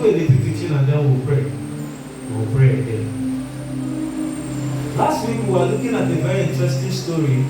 do a little teaching and then we'll pray. We'll pray again. Last week we were looking at a very interesting story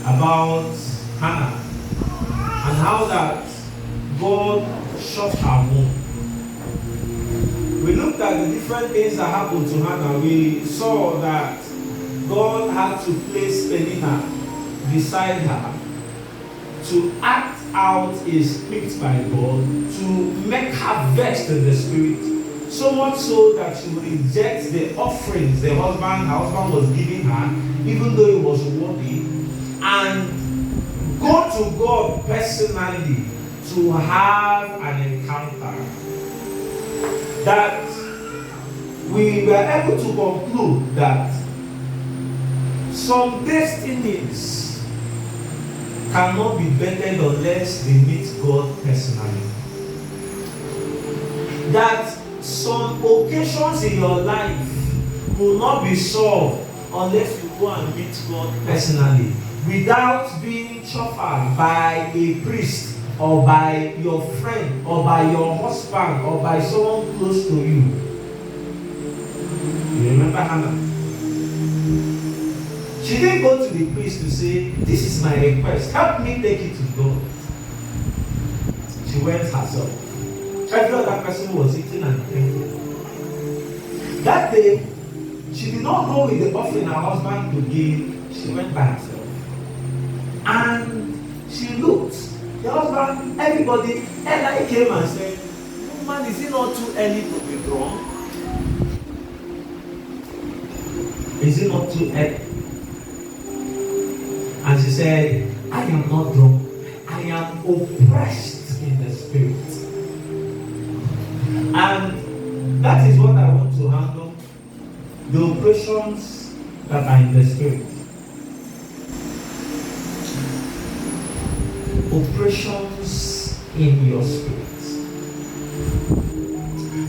about Hannah and how that God shut her womb. We looked at the different things that happened to Hannah. We saw that God had to place Penina beside her to act out a script by God to make her vexed in the spirit, so much so that she would reject the offerings her husband was giving her, even though it was worthy, and go to God personally to have an encounter. That we were able to conclude that some destinies cannot be bettered unless they meet God personally. That some occasions in your life will not be solved unless you go and meet God personally, without being chauffeured by a priest or by your friend or by your husband or by someone close to you. You remember Hannah? She didn't go to the priest to say, "This is my request, help me take it to God." She went herself. Every other person was eating and drinking. That day, she did not go with the offering her husband could give. She went by herself. And she looked. The husband, everybody, Eli came and said, "Woman, is it not too early to be drunk? Is it not too early?" And she said, "I am not drunk. I am oppressed in the spirit." And that is what I want to handle. The oppressions that are in the spirit. Oppressions in your spirit.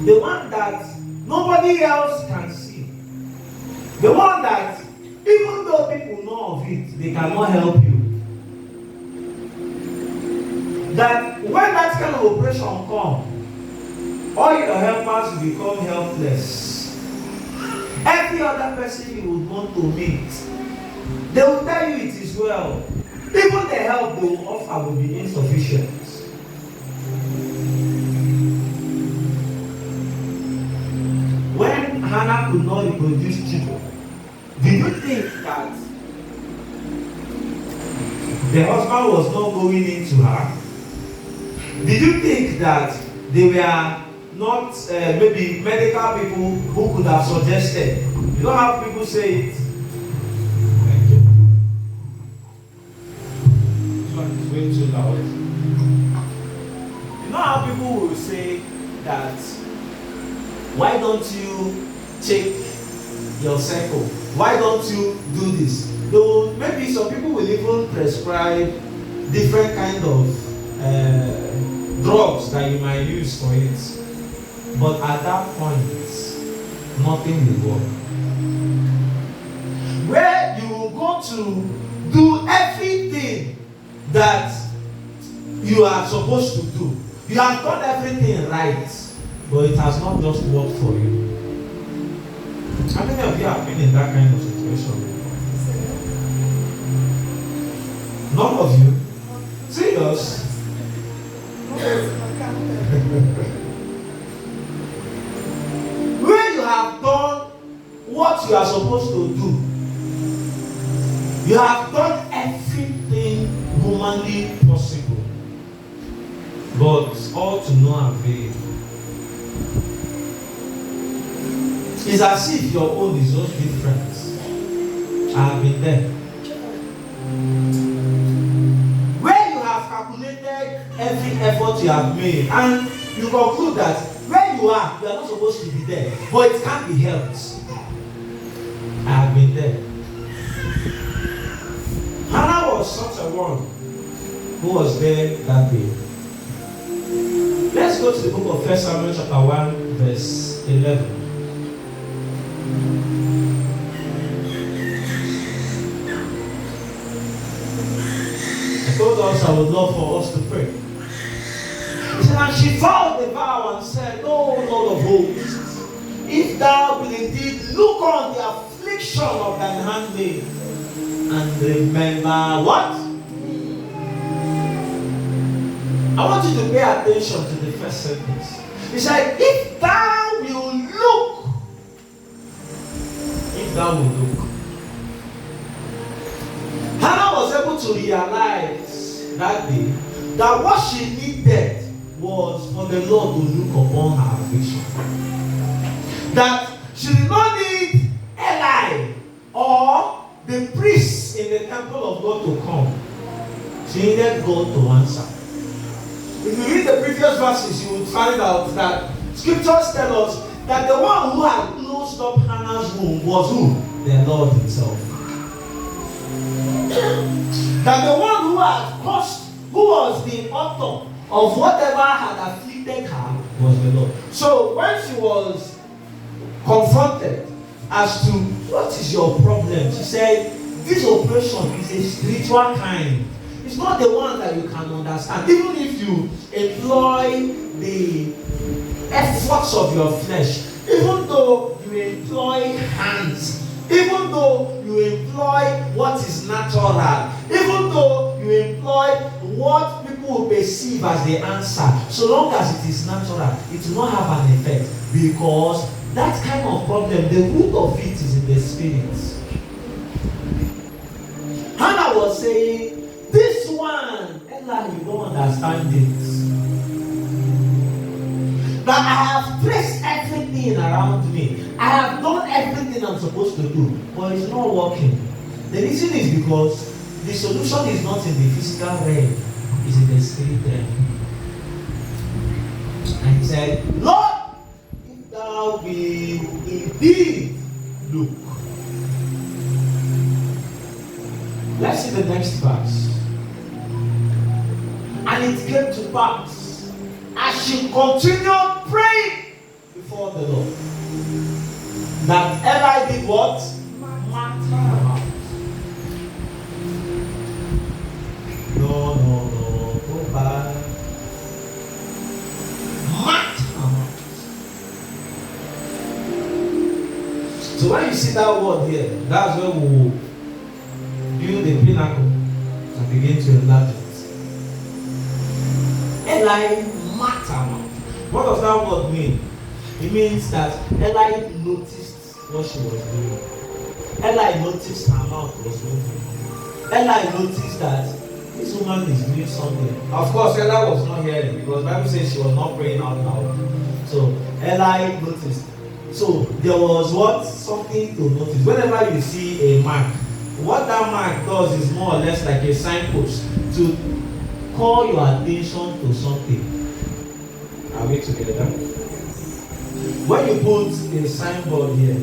The one that nobody else can see. The one that even though people know of it, they cannot help you. That when that kind of oppression comes, all your helpers will become helpless. Every other person you would want to meet, they will tell you it is well. Even the help they will offer will be insufficient. When Hannah could not reproduce children, did you think that the husband was not going into her? Did you think that they were not maybe medical people who could have suggested? You know how people say it? Thank you. This one is way too loud. You know how people will say that, "Why don't you take your cycle? Why don't you do this?" Though maybe some people will even prescribe different kind of drugs that you might use for it. But at that point, nothing will work. Where you will go to do everything that you are supposed to do. You have done everything right, but it has not just worked for you. How many of you have been in that kind of situation? None of you? Serious? Where you have done what you are supposed to do, you have done everything humanly possible, but all to no avail. It's as if your own is just different. I have been there. Where you have calculated every effort you have made, and you conclude that where you are not supposed to be there, but it can't be helped. I have been there. Hannah was such a one who was there that day. Let's go to the book of 1 Samuel chapter 1 verse 11. I told us I would love for us to pray. He said, and she vowed the vow and said, "Oh hosts, if thou will indeed look on the affliction of thine handmaid, and remember what? I want you to pay attention to the first sentence. He said, if thou will look, if thou will look. Hannah was able to realize that day that what she needed was for the Lord to look upon her affliction. That she did not need Eli or the priests in the temple of God to come. She needed God to answer. If you read the previous verses, you will find out that scriptures tell us that the one who had closed up Hannah's womb was who? The Lord himself. That the one who had caused, who was the author of whatever had afflicted her was the Lord. So when she was confronted as to what is your problem, she said, this oppression is a spiritual kind. It's not the one that you can understand. Even if you employ the efforts of your flesh, even though you employ hands, even though you employ what is natural, even though you employ what people will perceive as the answer, so long as it is natural, it will not have an effect, because that kind of problem, the root of it is in the spirit. Hannah was saying, this one, Ella, you don't understand it. That I have traced everything around me. I have done everything I'm supposed to do, but it's not working. The reason is because the solution is not in the physical realm, it's in the spirit realm. And he said, Lord, if thou will indeed look. Let's see the next verse. And it came to pass, as she continued praying before the Lord, that Eli did what? No, go back. So when you see that word here, that's where we will build the pinnacle and begin to enlarge it. Eli matter. What does that word mean? It means that Eli noticed what she was doing. Eli noticed her mouth was moving. Eli noticed that this woman is doing something. Of course, Eli was not hearing, because the Bible says she was not praying out loud. So Eli noticed. So there was what? Something to notice. Whenever you see a mark, what that mark does is more or less like a signpost to call your attention to something. Are we together? When you put a signboard here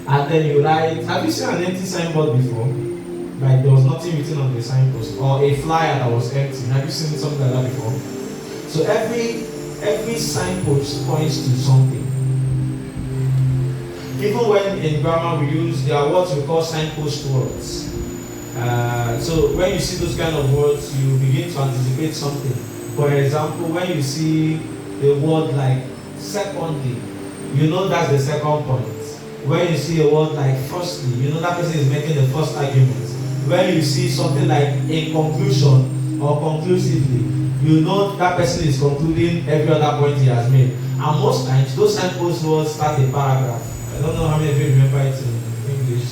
and then you write, have you seen an empty signboard before? Like there was nothing written on the signpost, or a flyer that was empty. Have you seen something like that before? So every signpost points to something. Even when in grammar we use, there are what we call signpost words. So when you see those kind of words, you begin to anticipate something. For example, when you see a word like secondly, you know that's the second point. When you see a word like firstly, you know that person is making the first argument. When you see something like in conclusion or conclusively, you know that person is concluding every other point he has made. And most times, those signpost words start a paragraph. I don't know how many of you remember it in English.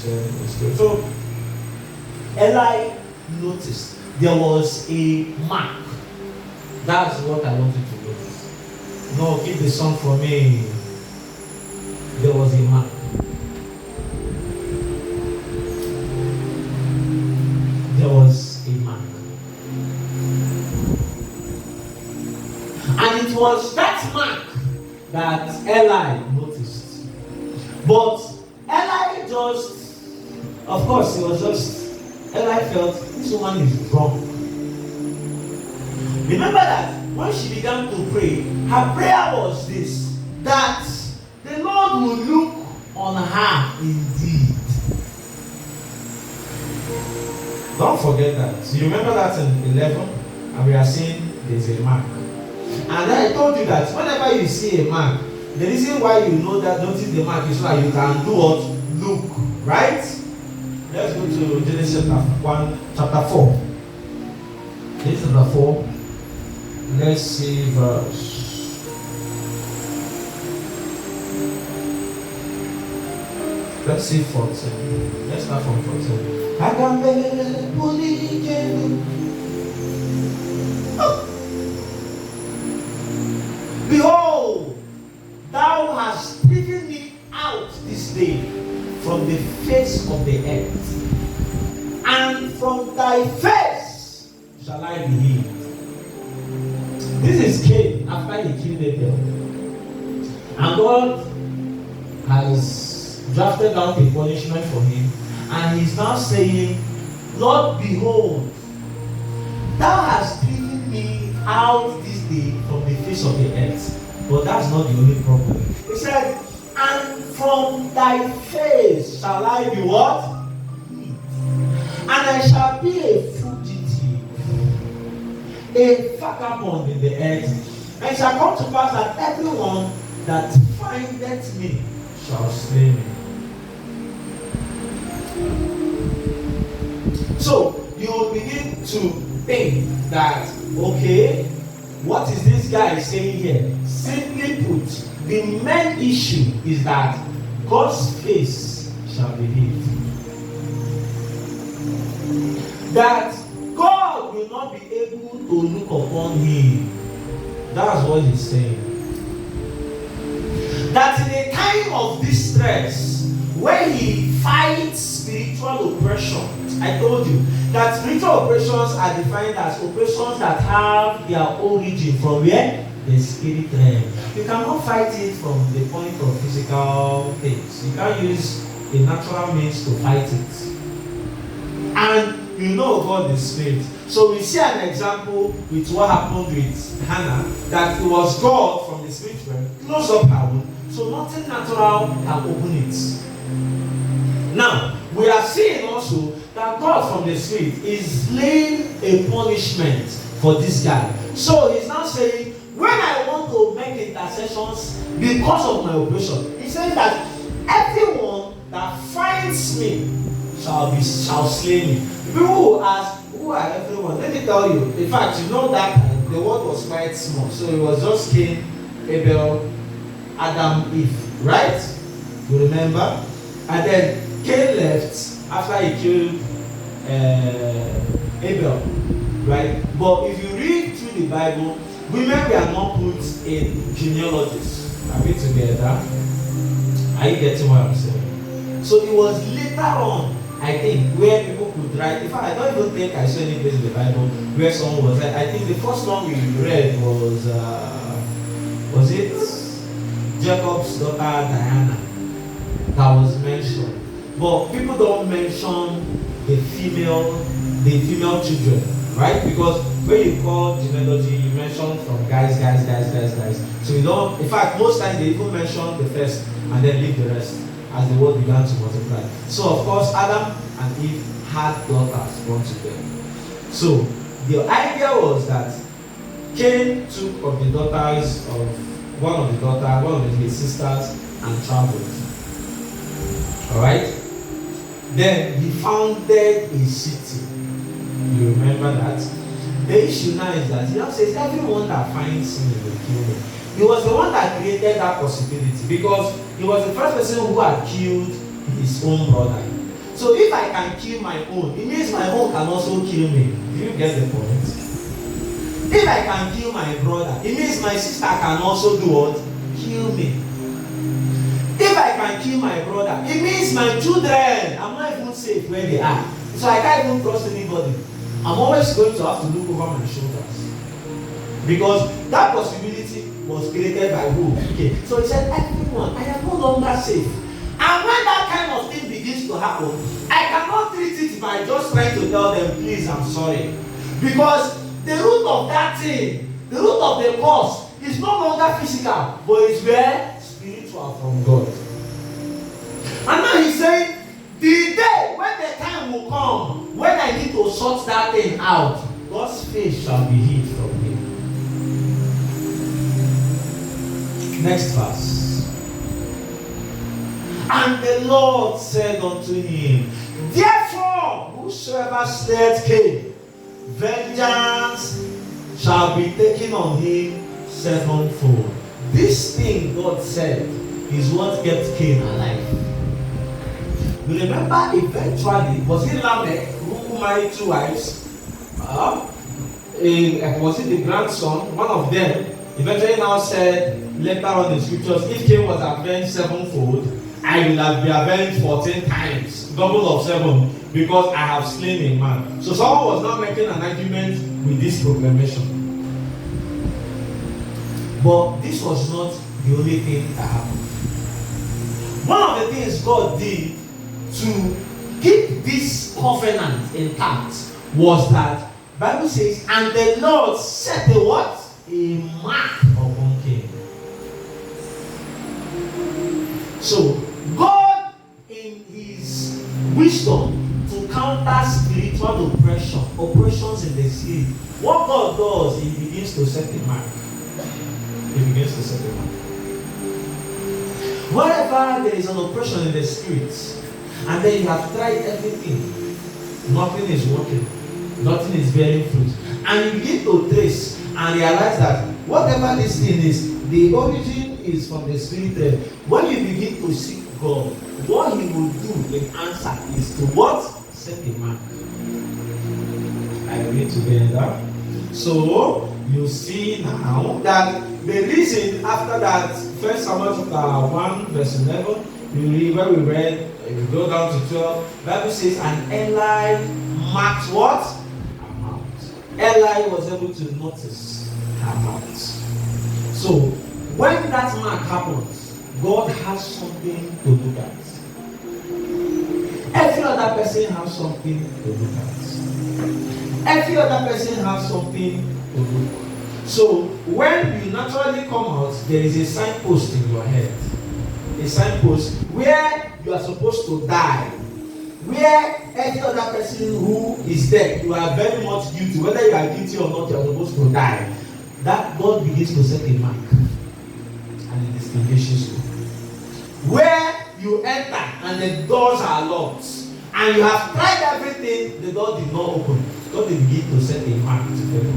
So, Eli noticed there was a mark. That's what I wanted to notice. No, keep the song for me. There was a mark. There was a mark. And it was that mark that Eli noticed. But Eli just, of course, Eli felt this woman is wrong. Remember that when she began to pray, her prayer was this, that the Lord will look on her indeed. Don't forget that. So you remember that in 11, and we are saying there's a mark. And then I told you that whenever you see a mark, the reason why you know that notice the mark is so that you can do what? Look, right? Let's go to Genesis chapter 4. Genesis chapter 4. Let's see verse. Let's see 14. Let's start from 14. Behold, thou hast driven me out this day from the face of the earth, and from thy face shall I be hid. This is Cain after he killed Abel. And God has drafted out a punishment for him, and he's now saying, Lord, behold, thou hast driven me out this day from the face of the earth. But that's not the only problem. He said, and from thy face shall I be what? And I shall be a fugitive, a vagabond in the earth. And it shall come to pass that everyone that findeth me shall slay me. So you will begin to think that, okay, what is this guy saying here? Simply put, the main issue is that God's face shall be hid. That God will not be able to look upon him. That's what he's saying. That in a time of distress, when he fights spiritual oppression, I told you that spiritual oppressions are defined as oppressions that have their origin from where? The spirit realm. You cannot fight it from the point of physical things. You can't use a natural means to fight it. And you know God is spirit. So we see an example with what happened with Hannah, that it was God from the spirit realm, close up her womb, so nothing natural can open it. Now, we are seeing also that God from the spirit is laying a punishment for this guy. So he's now saying, when I want to make intercessions because of my oppression, he says that everyone that finds me shall slay me. People who ask, who are everyone? Let me tell you. In fact, you know that the world was quite small. So it was just Cain, Abel, Adam, Eve. Right? You remember? And then Cain left after he killed Abel. Right? But if you read through the Bible, women were not put in genealogies. Are we together? Are you getting what I'm saying? So it was later on, I think, where people could write. In fact, I don't even think I saw any place in the Bible where someone was like, I think the first one we read was it Jacob's daughter Diana that was mentioned. But people don't mention the female children, right? Because when you call genealogy, you mention from guys. So you don't, in fact, most times they even mention the first and then leave the rest as the world began to multiply. So of course, Adam and Eve had daughters born to them. So the idea was that Cain took of the daughters of one of his sisters, and traveled. Alright? Then he founded a city. You remember that? The issue now is that he now says everyone that finds him will kill him. He was the one that created that possibility because he was the first person who had killed his own brother. So if I can kill my own, it means my own can also kill me. Do you get the point? If I can kill my brother, it means my sister can also do what? Kill me. If I can kill my brother, it means my children, I'm not even safe where they are. So I can't even trust anybody. I'm always going to have to look over my shoulders. Because that possibility was created by who? Okay. So he said, everyone, I am no longer safe. And when that kind of thing begins to happen, I cannot treat it by just trying to tell them, please, I'm sorry. Because the root of that thing, the root of the cause, is no longer physical, but it's where? Spiritual from God. And now he's saying, the day when the time will come, when I need to sort that thing out, God's face shall be hid from me. Next verse. And the Lord said unto him, therefore, whosoever slayeth Cain, vengeance shall be taken on him sevenfold. This thing God said is what kept Cain alive. You remember eventually, was it Lamech who married 2 wives? Was it the grandson? One of them eventually now said later on in scriptures, if Cain was avenged sevenfold, I will have been avenged 14 times, double of 7, because I have slain a man. So someone was now making an argument with this proclamation. But this was not the only thing that happened. One of the things God did to keep this covenant intact was that Bible says, and the Lord set a what? A mark upon Cain. So God, in his wisdom to counter spiritual oppressions in the spirit, what God does, he begins to set a mark. He begins to set a mark. Wherever there is an oppression in the spirit, and then you have tried everything, nothing is working, nothing is bearing fruit, and you begin to trace and realize that whatever this thing is, the origin is from the spirit realm. When you begin to seek God, what he will do in answer is to what? Set a mark. I read together. So you see now that the reason after that, 1 Samuel chapter 1 verse 11, you read where we read, if you go down to 12, Bible says, and Eli marked what? Her mouth. Eli was able to notice her mouth. So when that mark happens, God has something to look at. Every other person has something to look at. Every other person has something to look at. So when you naturally come out, there is a signpost in your head. A signpost where you are supposed to die. Where every other person who is dead, you are very much guilty. Whether you are guilty or not, you are supposed to die. That God begins to set a mark. And it distinguishes you. Where you enter and the doors are locked, and you have tried everything, the door did not open. God will begin to set a mark to favor.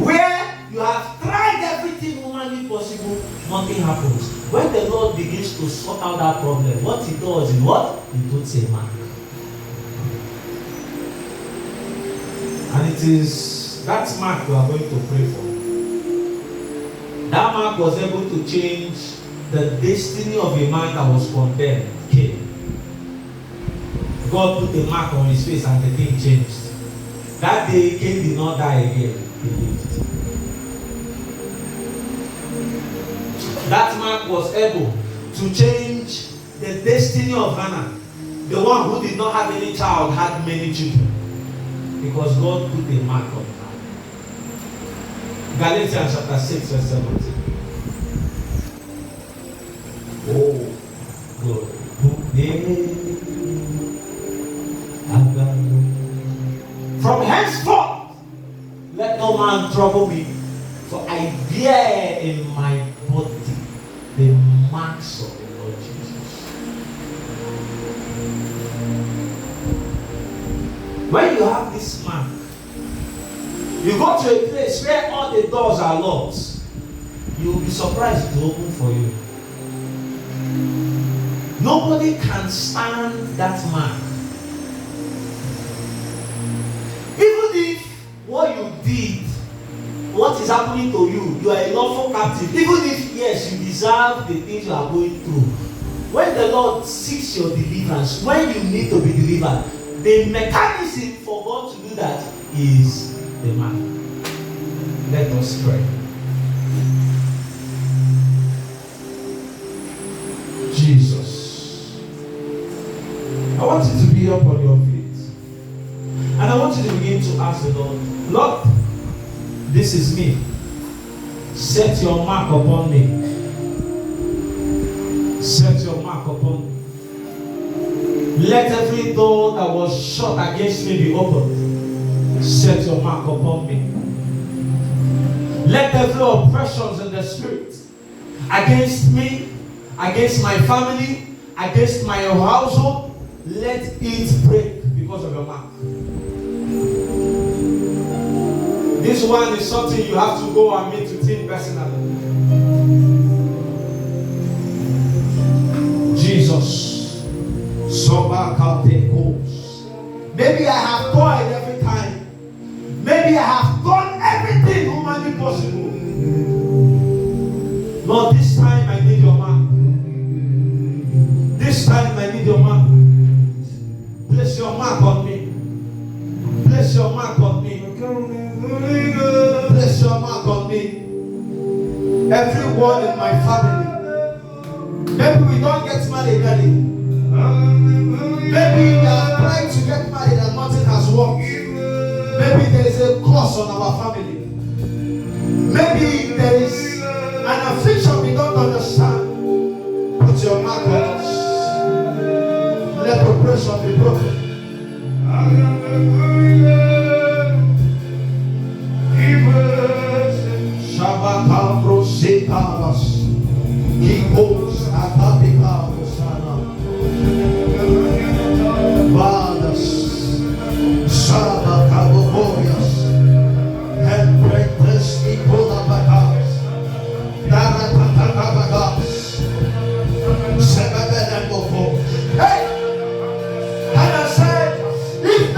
Where you have tried everything humanly possible, nothing happens. When the Lord begins to sort out that problem, what he does is what? He puts a mark. And it is that mark we are going to pray for. That mark was able to change the destiny of a man that was condemned, Cain. God put a mark on his face and the thing changed. That day, Cain did not die again. He lived. That mark was able to change the destiny of Hannah. The one who did not have any child had many children. Because God put a mark on her. Galatians chapter 6 verse 17. Oh, God. From henceforth, let no man trouble me, for I bear in my body the marks of the Lord Jesus. When you have this mark, you go to a place where all the doors are locked, you will be surprised to open for you. Nobody can stand that mark. Even if what you did, what is happening to you, you are a lawful captive. Even if, yes, you deserve the things you are going through. When the Lord seeks your deliverance, when you need to be delivered, the mechanism for God to do that is the mark. Let us pray. Jesus, I want you to be up on your feet. And I want you to begin to ask the Lord, Lord, this is me. Set your mark upon me. Set your mark upon me. Let every door that was shut against me be opened. Set your mark upon me. Let every oppression in the spirit against me, against my family, against my household, let it break because of your mouth. This one is something you have to go and meet with him personally. Jesus. Maybe I have toiled every time. Maybe I have done everything humanly possible. Lord, this time I need your man. This time I need your man. Place your mark on me. Place your mark on me. Place your mark on me. Everyone in my family. Maybe we don't get married early. Maybe we have tried to get married and nothing has worked. Maybe there is a curse on our family. Maybe there is an affliction we don't understand. Put your mark on us. Let oppression be broken. Shabakabro Setabas. Kikos Atabikabos. Fathers, Shabakaborias, and breakfast equal of the house.